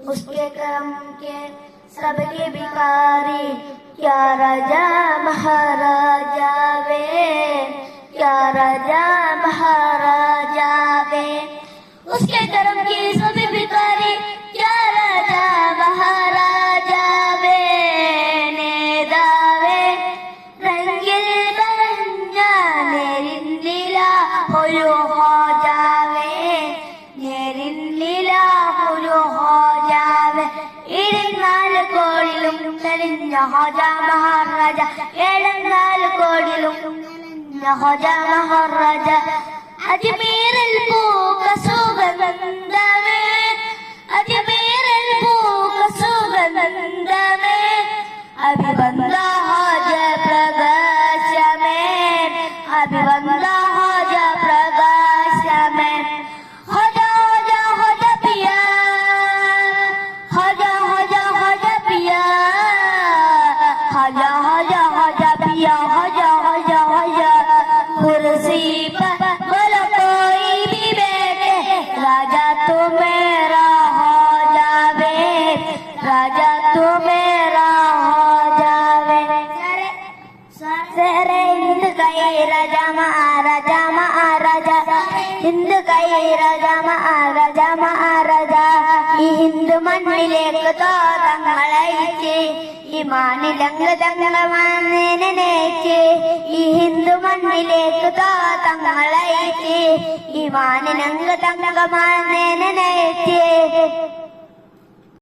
उसके करम के सबके भिखारी, क्या राजा महाराजा वे, क्या राजा महाराजा वे। उसके करम के सभी भिखारी, क्या राजा महाराजा वे। നേതാവേ റംഗിൽ പറഞ്ഞ നേരിന്നില ഒരു ഹോജാവേ, നേരിന്നില ഒരു ഹോജാവേ. 74 കോടിയിലും തെളിഞ്ഞ ഹോജ മഹാരാജ, 74 കോടിയിലും തെളിഞ്ഞ ഹോജ മഹാരാജ. അജ്മീറിൽ പൂക്ക സുഗന്ധമേ, അജ്മീറിൽ പൂക്ക സുഗന്ധമേ. അഭിവന്ദ ഹോജ പ്രകാശമേ, അഭിവന്ദ ഹോജ പ്രകാശമേ. ഹോജ ഹോജ ഹോജ പിയ, ഹോജ ഹോജ ഹോജ പിയ, ഹോജ ഹോജ ഹോജ പിയ, ഹോജ ഹോജ ഹോജ. കുർസി पर बोलो कोई भी बैठे, राजा तो मेरा हो जावे, राजा तो मेरा हो जावे. सारे हिंद गए राजा महाराजा, महाराजा हिंद गए राजा महाराजा, महाराजा. ഈ ഹിന്ദു മണ്ണിലേക്ക് തോതങ്ങളയച്ച്, ഈ മാനിലങ്ക് തങ്ങളമാനേനേച്ച്. ഈ ഹിന്ദു മണ്ണിലേക്ക് തോതങ്ങളയച്ച്, ഈ മാനിലങ്ക് തങ്ങളമാനേനേച്ച്.